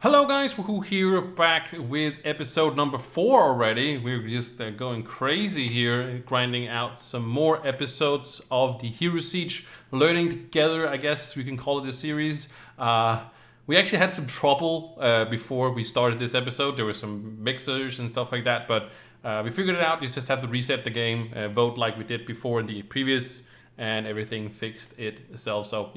Hello guys, Wahoo here, back with episode number 4 already. We're just going crazy here, grinding out some more episodes of the Hero Siege, learning together, I guess we can call it a series. We actually had some trouble before we started this episode. There were some mixers and stuff like that, but we figured it out. You just have to reset the game, vote like we did before in the previous, and everything fixed itself. So,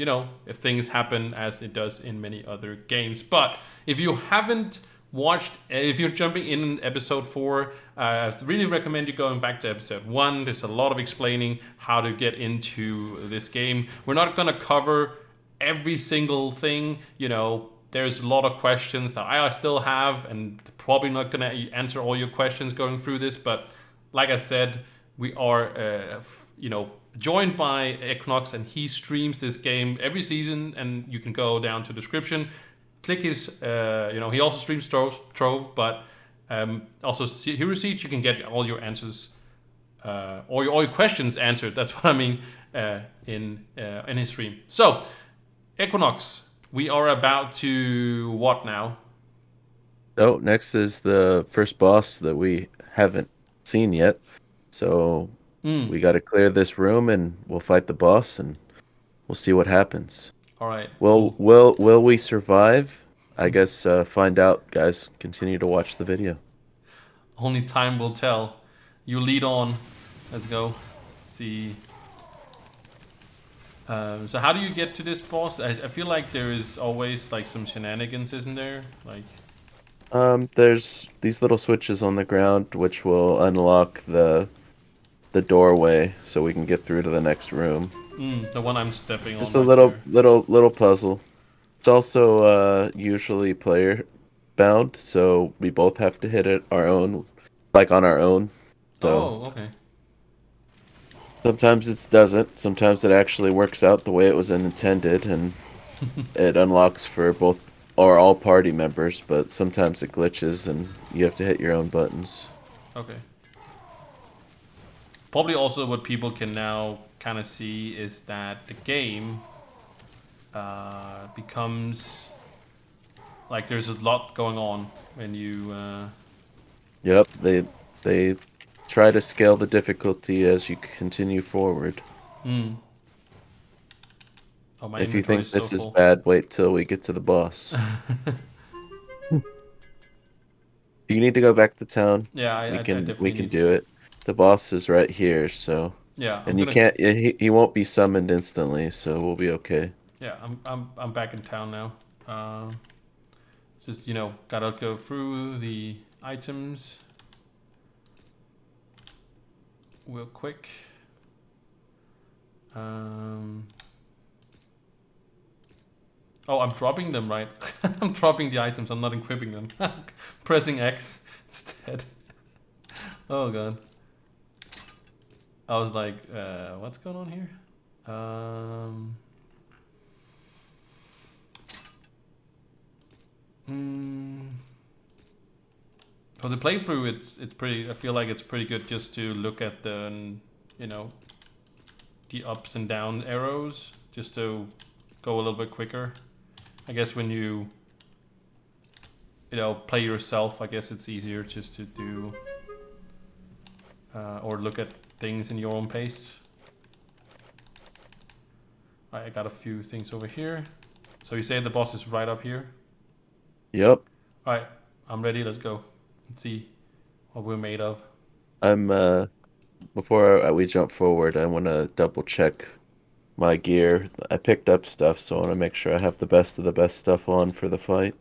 if things happen as it does in many other games. But if you haven't watched, if you're jumping in episode 4, I really recommend you going back to episode 1. There's a lot of explaining how to get into this game. We're not going to cover every single thing, there's a lot of questions that I still have, and probably not going to answer all your questions going through this. But like I said, we are, joined by Equinox, and he streams this game every season. And you can go down to the description, click his, he also streams Trove, but also Hero Siege. You can get all your answers, all your questions answered. That's what I mean in his stream. So, Equinox, we are about to what now? Oh, next is the first boss that we haven't seen yet. So we got to clear this room and we'll fight the boss and we'll see what happens. All right, Will cool. will will we survive? I guess find out, guys. Continue to watch the video. Only time will tell. You lead on. Let's go. Let's see. So how do you get to this boss? I feel like there is always like some shenanigans, isn't there? Like, There's these little switches on the ground which will unlock the doorway so we can get through to the next room. the one I'm stepping on Just a right little there. little puzzle. It's also usually player bound, so we both have to hit it our own, like on our own. So Oh, okay. sometimes it doesn't. Sometimes it actually works out the way it was intended, and it unlocks for both or all party members. But sometimes it glitches, and you have to hit your own buttons. Okay. Probably also what people can now kind of see is that the game becomes like there's a lot going on when you. Yep, they try to scale the difficulty as you continue forward. Hmm. Oh, my If you inventory think is so this is full. bad, wait till we get to the boss. If you need to go back to town, Yeah, I we definitely can need. do it. The boss is right here, so Yeah, I'm and you gonna. can't he won't be summoned instantly, so we'll be okay. Yeah, I'm back in town now. It's just gotta go through the items real quick. Um. Oh, I'm dropping them, right? I'm dropping the items. I'm not equipping them. Pressing X instead. Oh god. I was like, what's going on here? Um. Mm, for the playthrough, it's pretty. I feel like it's pretty good just to look at you know, the ups and down arrows, just to go a little bit quicker. I guess when you play yourself, I guess it's easier just to do or look at things in your own pace. Right, I got a few things over here. So you say the boss is right up here? Yep. All right, I'm ready. Let's go. Let's see what we're made of. I'm before we jump forward, I want to double check my gear. I picked up stuff, so I want to make sure I have the best of the best stuff on for the fight.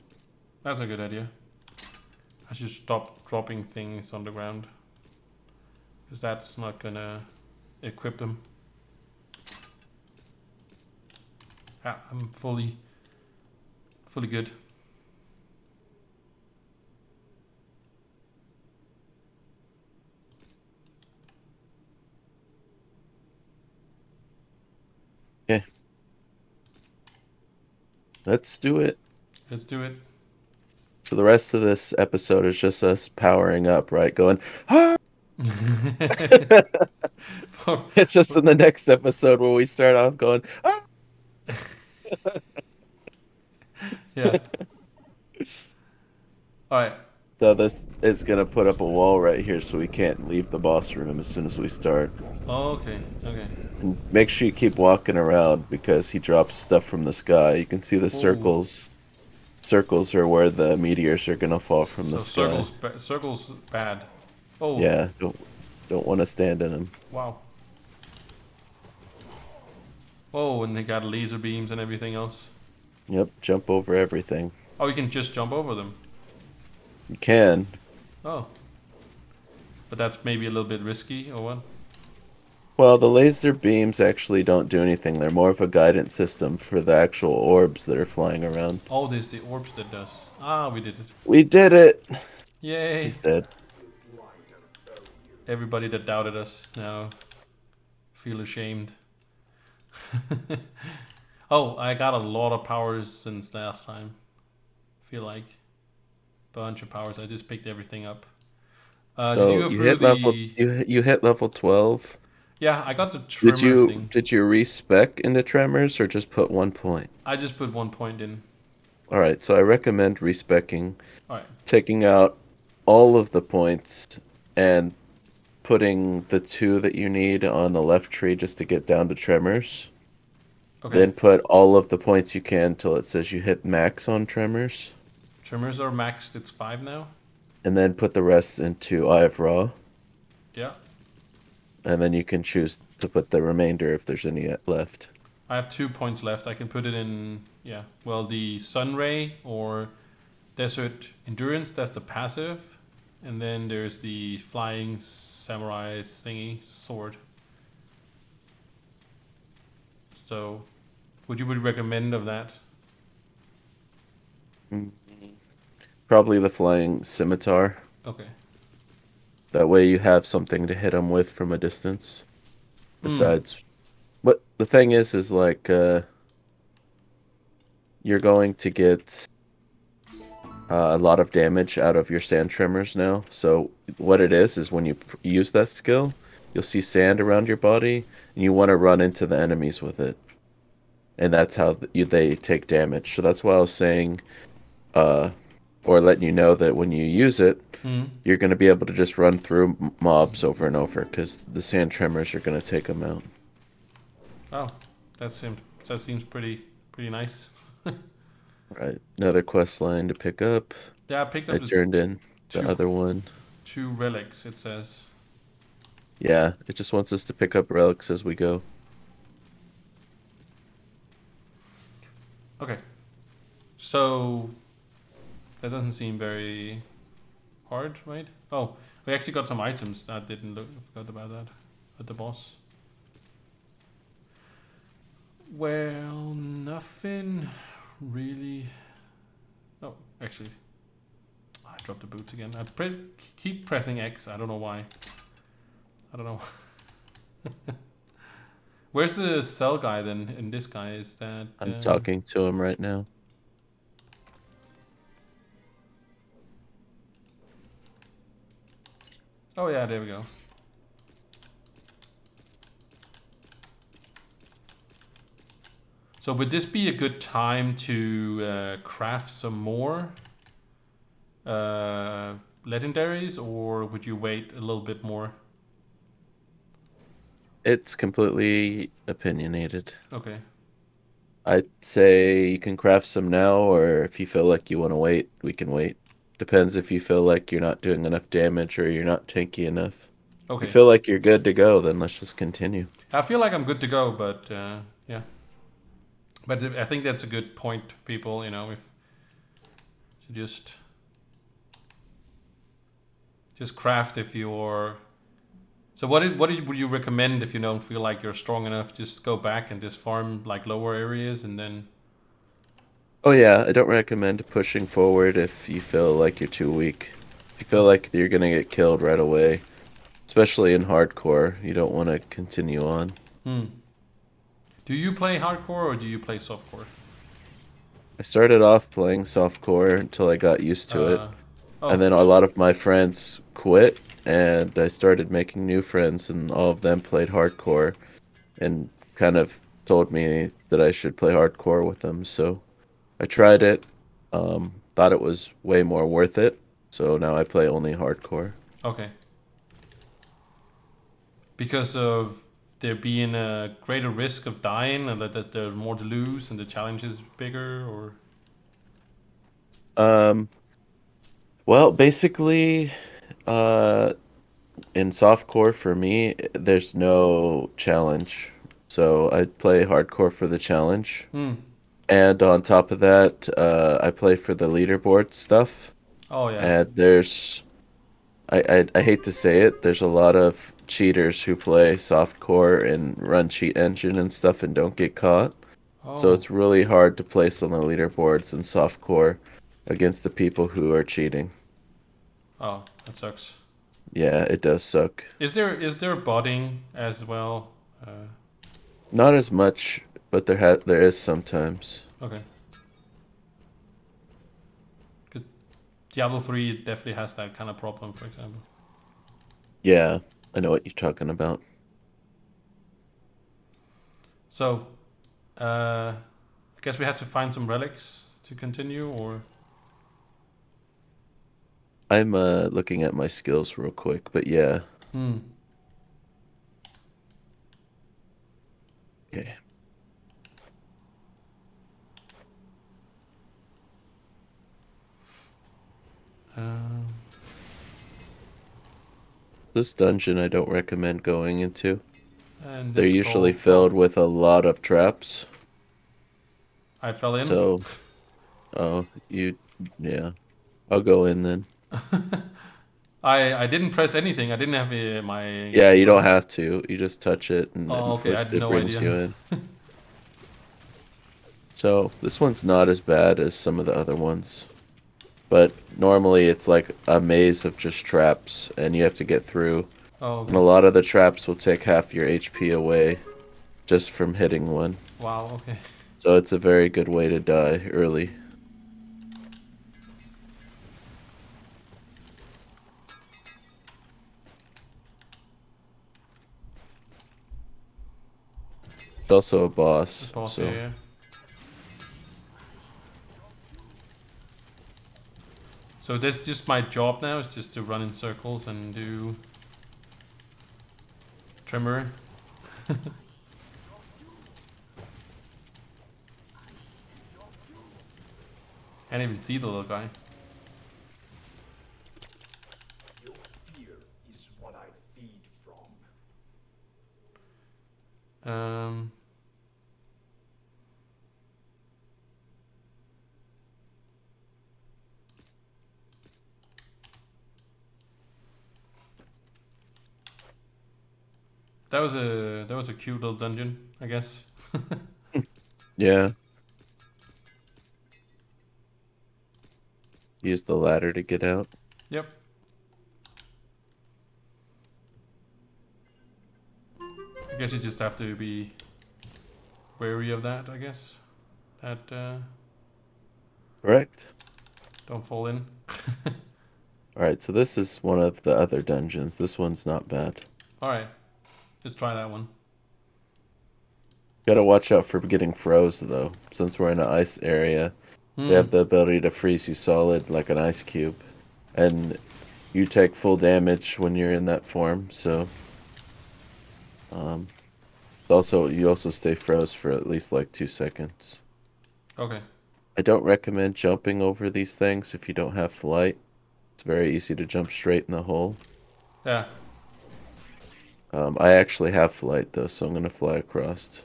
That's a good idea. I should stop dropping things on the ground, because that's not gonna equip them. Yeah, I'm fully good. Okay, let's do it. Let's do it. So the rest of this episode is just us powering up, right? Going, ah! for, It's just for, in the next episode where we start off going, ah! yeah. All right. So this is gonna put up a wall right here so we can't leave the boss room as soon as we start. Okay. Okay. And make sure you keep walking around because he drops stuff from the sky. You can see the Oh. circles. Circles are where the meteors are gonna fall from the So sky. circles bad. Oh. Yeah, don't want to stand in them. Wow. Oh, and they got laser beams and everything else. Yep, jump over everything. Oh, you can just jump over them. You can. Oh. But that's maybe a little bit risky or what? Well, the laser beams actually don't do anything. They're more of a guidance system for the actual orbs that are flying around. Oh, there's the orbs that does. Ah, we did it. We did it! Yay. He's dead. Everybody that doubted us now feel ashamed. Oh, I got a lot of powers since last time. Feel like bunch of powers. I just picked everything up. Did you So go you through hit level the? you hit level 12. Yeah, I got the Did trimmer you thing. did you respec into tremors or just put 1 point? I just put 1 point in. All right, so I recommend respecing, All right. taking out all of the points and putting the two that you need on the left tree just to get down to tremors. Okay. Then put all of the points you can till it says you hit max on tremors. Trimmers are maxed. It's 5 now. And then put the rest into Eye of Ra. Yeah. And then you can choose to put the remainder if there's any left. I have 2 points left. I can put it in. Yeah. Well, the Sun Ray or Desert Endurance. That's the passive. And then there's the Flying Samurai thingy sword. So, would you recommend of that? Mm, Probably the Flying Scimitar. Okay. That way you have something to hit them with from a distance. Hmm. Besides, but the thing is like, you're going to get a lot of damage out of your sand tremors now. So what it is when you use that skill, you'll see sand around your body, and you want to run into the enemies with it, and that's how they take damage. So that's why I was saying, uh, or letting you know that when you use it, Hmm. you're going to be able to just run through mobs over and over because the sand tremors are going to take them out. Oh, that seems pretty nice. Right, another quest line to pick up. Yeah, I picked I up the turned in the two other one. two relics. It says. Yeah, it just wants us to pick up relics as we go. Okay. So that doesn't seem very hard, right? Oh, we actually got some items. I didn't look. I forgot about that at the boss. Well, nothing really. Oh, actually, I dropped the boots again. Keep pressing X. I don't know why. I don't know. Where's the cell guy then? And this guy is that? I'm talking to him right now. Oh yeah, there we go. So would this be a good time to craft some more legendaries, or would you wait a little bit more? It's completely opinionated. Okay. I'd say you can craft some now, or if you feel like you want to wait, we can wait. Depends if you feel like you're not doing enough damage or you're not tanky enough. If you Okay. feel like you're good to go, then let's just continue. I feel like I'm good to go, but yeah. But I think that's a good point, people. You know, if you just craft if you're. So would you recommend if you don't feel like you're strong enough? Just go back and just farm like lower areas and then. Oh yeah, I don't recommend pushing forward if you feel like you're too weak. If you feel Oh. like you're gonna get killed right away, especially in hardcore, you don't want to continue on. Hmm. Do you play hardcore or do you play softcore? I started off playing softcore until I got used to it, Uh, and oh, then a lot of my friends quit, and I started making new friends, and all of them played hardcore, and kind of told me that I should play hardcore with them. So I tried it. thought it was way more worth it. So now I play only hardcore. Okay. Because of there being a greater risk of dying, and that there's more to lose, and the challenge is bigger, or Um, well, basically, uh, in softcore for me, there's no challenge. So I play hardcore for the challenge. hmm. And on top of that, I play for the leaderboard stuff. Oh yeah. And I hate to say it, there's a lot of cheaters who play softcore and run cheat engine and stuff and don't get caught. So Oh. it's really hard to place on the leaderboards in softcore against the people who are cheating. Oh, that sucks. Yeah, it does suck. Is there botting as well? Not as much, but there is sometimes. Okay. Because Diablo 3 definitely has that kind of problem, for example. Yeah, I know what you're talking about. So, I guess we have to find some relics to continue, or I'm looking at my skills real quick, but yeah. hmm. Yeah. Um, This dungeon I don't recommend going into. and They're it's usually called filled with a lot of traps. I fell in. So, oh, yeah. I'll go in then. I didn't press anything. I didn't have my Yeah, you don't button. have to. You just touch it and Oh, then okay. I had it no brings idea. you in. So, this one's not as bad as some of the other ones. But normally it's like a maze of just traps and you have to get through. Oh, And a okay. lot of the traps will take half your HP away just from hitting one. Wow. Okay. So it's a very good way to die early. It's also a The boss, boss so here. So that's just my job now. Is just to run in circles and do trimmer. Can't even see the little guy. Your fear is what I feed from. Um. That was a cute little dungeon, I guess. yeah. Use the ladder to get out. Yep. I guess you just have to be wary of that. I guess that Correct. don't fall in. Alright, so this is one of the other dungeons. This one's not bad. All right, let's try that one. Gotta watch out for getting froze, though. Since we're in an ice area, they Hmm. have the ability to freeze you solid like an ice cube. And you take full damage when you're in that form, so... Um, you also stay froze for at least like 2 seconds. Okay. I don't recommend jumping over these things if you don't have flight. It's very easy to jump straight in the hole. Yeah. I actually have flight though, so I'm gonna fly across.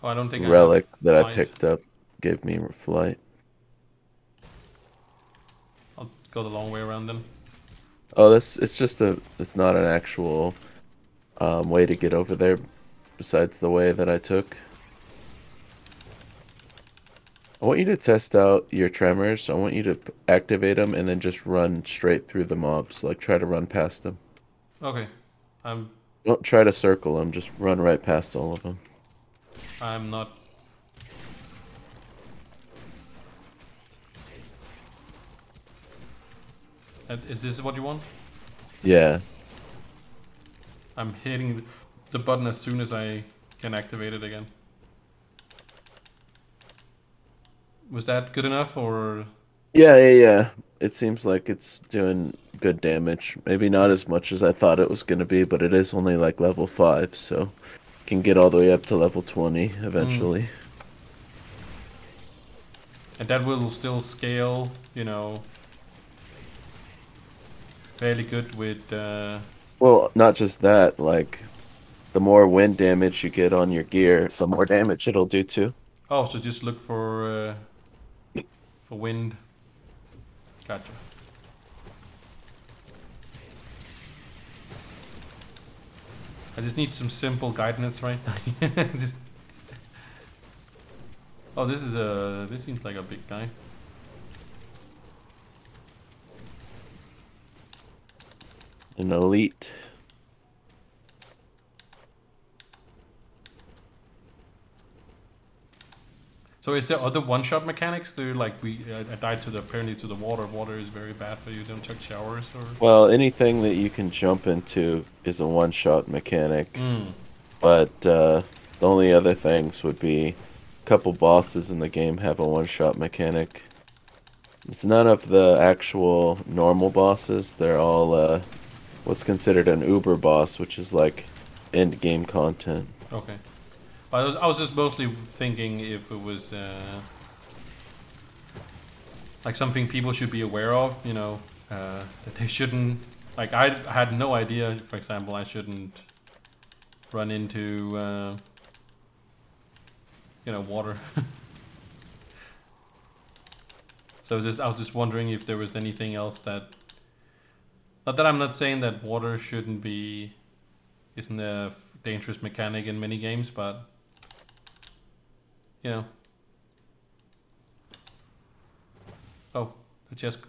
Oh, I don't think I have Relic that I flight. picked up gave me flight. I'll go the long way around then. Oh, it's not an actual way to get over there besides the way that I took. I want you to test out your tremors. I want you to activate them and then just run straight through the mobs. Like try to run past them. Okay. I'm Don't try to circle them. Just run right past all of them. I'm not. Is this what you want? Yeah. I'm hitting the button as soon as I can activate it again. Was that good enough, or Yeah. It seems like it's doing good damage. Maybe not as much as I thought it was going to be, but it is only like level 5, so can get all the way up to level 20 eventually. And that will still scale, fairly good with. Well, not just that, like the more wind damage you get on your gear, the more damage it'll do too. Oh, so just look for wind. Gotcha. I just need some simple guidance, right? just... Oh, this seems like a big guy. An elite. So is there other one-shot mechanics? Do like I died apparently to the water. Water is very bad for you. Don't take showers or. Well, anything that you can jump into is a one-shot mechanic. But the only other things would be a couple bosses in the game have a one-shot mechanic. It's none of the actual normal bosses. They're all what's considered an Uber boss, which is like end game content. Okay. I was just mostly thinking if it was like something people should be aware of, that they shouldn't. Like I had no idea, for example, I shouldn't run into water. So I was just wondering if there was anything else that. Not that I'm not saying that water isn't a dangerous mechanic in many games, but Oh, it's just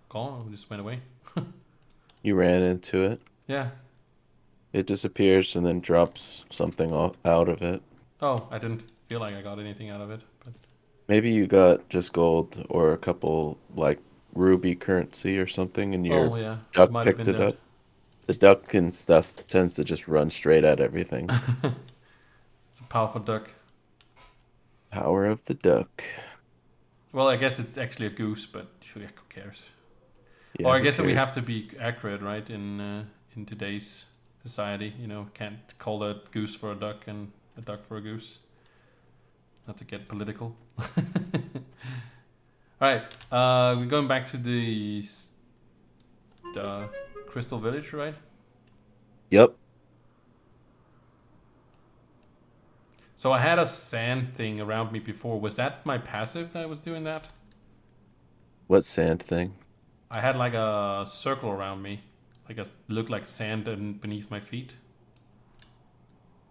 gone. It just went away. You ran into it. Yeah. It disappears and then drops something out of it. Oh, I didn't feel like I got anything out of it. But Maybe you got just gold or a couple like ruby currency or something, and your yeah, duck might have picked been it that. up. The duck and stuff tends to just run straight at everything. It's a powerful duck. Power of the duck. Well, I guess it's actually a goose, but who cares? Yeah, Or I who guess that we cares? have to be accurate, right? In today's society, can't call a goose for a duck and a duck for a goose. Not to get political. All right, we're going back to the Crystal Village, right? Yep. So I had a sand thing around me before. Was that my passive that I was doing that? What sand thing? I had like a circle around me, looked like sand beneath my feet.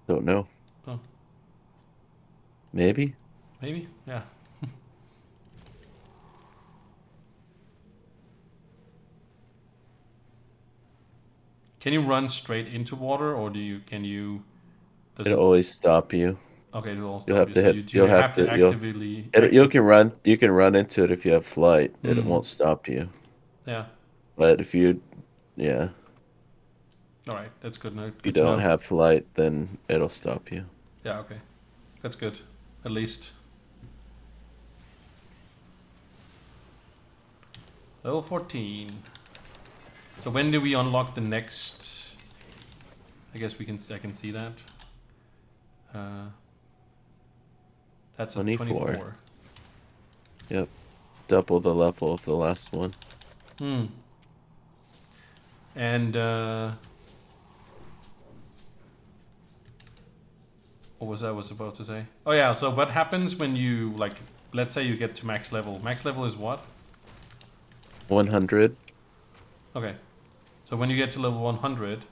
Don't know. Oh, Maybe? maybe, yeah. Can you run straight into water, or can you? Does It'll it? always stop you. Okay, it will all You'll stop have you. to So hit. you You'll have have to to. You'll. actively You active. can run. You can run into it if you have flight. It Mm, won't stop you. yeah. But if you, yeah, All right, that's good. if you Good to don't know. have flight, then it'll stop you. Yeah. Okay, that's good. At least level 14. So when do we unlock the next? I guess I can see that. That's a 24. Yep. Double the level of the last one. And what was I was about to say? Oh yeah, so what happens when you let's say you get to max level. Max level is what? 100. Okay. So when you get to level 100,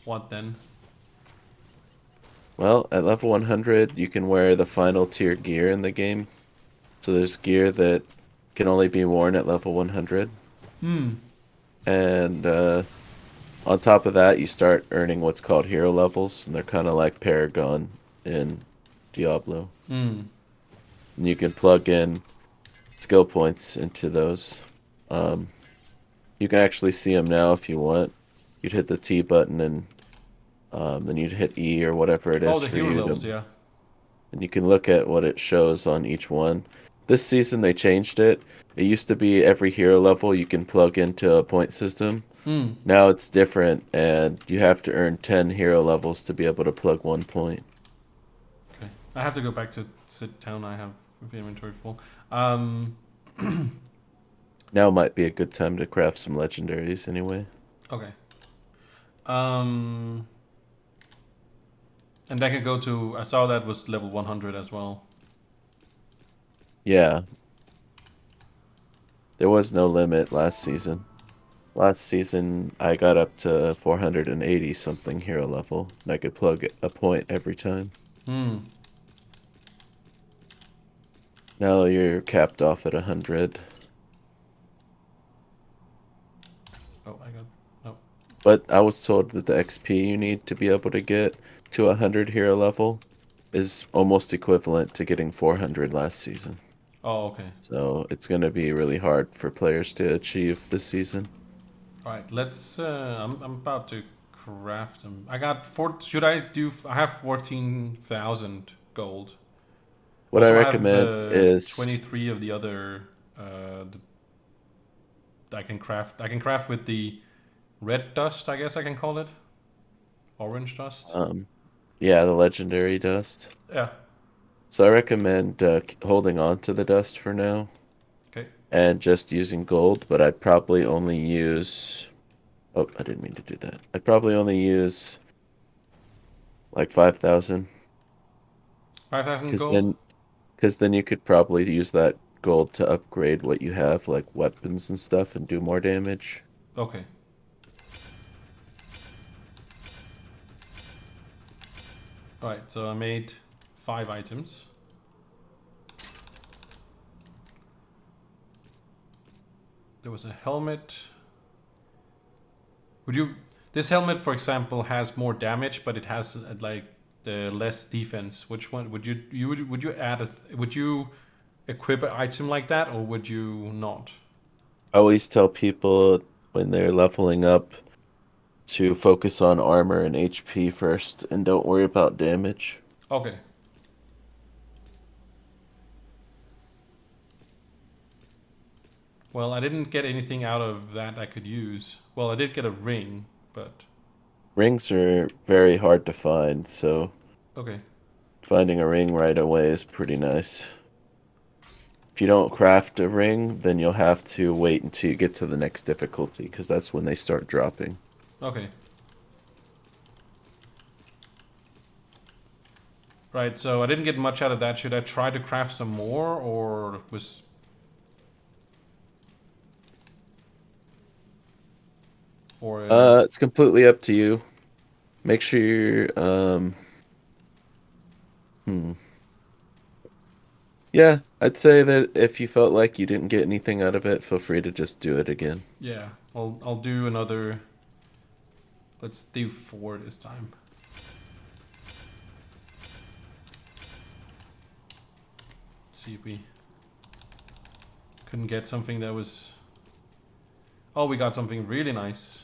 what then? Well, at level 100, you can wear the final tier gear in the game. So there's gear that can only be worn at level 100. And on top of that, you start earning what's called hero levels, and they're kind of like Paragon in Diablo. And you can plug in skill points into those. You can actually see them now if you want. You'd hit the T button and then you'd hit E or whatever it Oh, is the for hero you levels, to, yeah. and you can look at what it shows on each one. This season they changed it. It used to be every hero level you can plug into a point system. Now it's different, and you have to earn 10 hero levels to be able to plug 1 point. Okay. I have to go back to sit down. I have the inventory full. Now might be a good time to craft some legendaries anyway. Okay. And that can go to... I saw that was level 100 as well. Yeah. There was no limit last season. Last season, I got up to 480 something hero level, and I could plug a point every time. Now you're capped off at 100. Oh, I got... No. But I was told that the XP you need to be able to get to 100 hero level is almost equivalent to getting 400 last season. Oh, okay. So it's going to be really hard for players to achieve this season. All right, let's... I'm about to craft them. I got... Should I do... I have 14,000 gold. What I Also recommend have, is 23 of the other... I can craft with the red dust, I guess I can call it. Orange dust. yeah, the legendary dust. Yeah. So I recommend holding on to the dust for now. Okay. And just using gold, but I'd probably only use... Oh, I didn't mean to do that. I'd probably only use like 5,000. 5,000 gold? Because then you could probably use that gold to upgrade what you have, like weapons and stuff, and do more damage. Okay. Alright, so I made 5 items. There was a helmet. This helmet, for example, has more damage, but it has like the less defense. Which one would you add? Would you equip an item like that, or would you not? I always tell people when they're leveling up to focus on armor and HP first, and don't worry about damage. Okay. Well, I didn't get anything out of that I could use. Well, I did get a ring, but... Rings are very hard to find, so Okay. finding a ring right away is pretty nice. If you don't craft a ring, then you'll have to wait until you get to the next difficulty, because that's when they start dropping. Okay. Right, so I didn't get much out of that. Should I try to craft some more, or was... Or... It's completely up to you. Make sure you're, Yeah, I'd say that if you felt like you didn't get anything out of it, feel free to just do it again. Yeah, I'll do another... Let's do 4 this time. See if we couldn't get something that was... Oh, we got something really nice.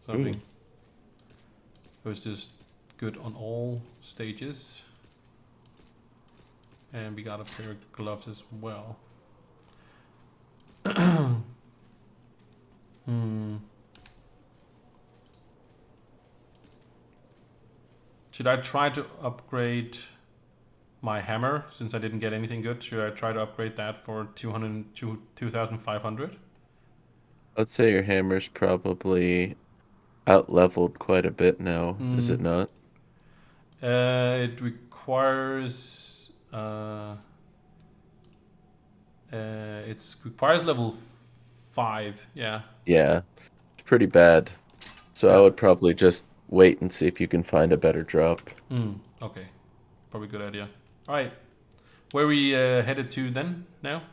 Something. It was just good on all stages. And we got a pair of gloves as well. Should I try to upgrade my hammer, since I didn't get anything good? Should I try to upgrade that for 2,500? I'd say your hammer's probably out-leveled quite a bit now, is it not? It requires... it requires level 5, yeah. Yeah, it's pretty bad. So I Yeah. would probably just wait and see if you can find a better drop. Okay. Probably a good idea. Alright. Where are we headed to then, now?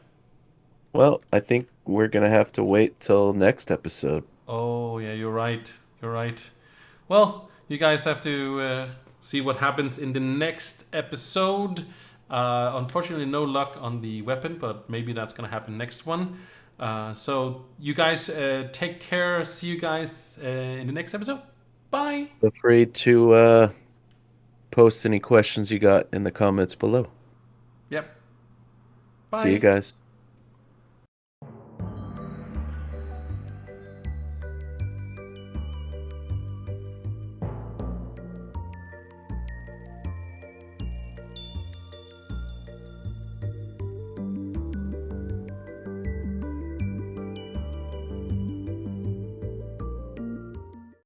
Well, I think we're gonna have to wait till next episode. Oh, yeah, you're right. You're right. Well, you guys have to see what happens in the next episode. Unfortunately, no luck on the weapon, but maybe that's going to happen next one. So you guys take care. See you guys in the next episode. Bye. Feel free to post any questions you got in the comments below. Yep. Bye. See you guys.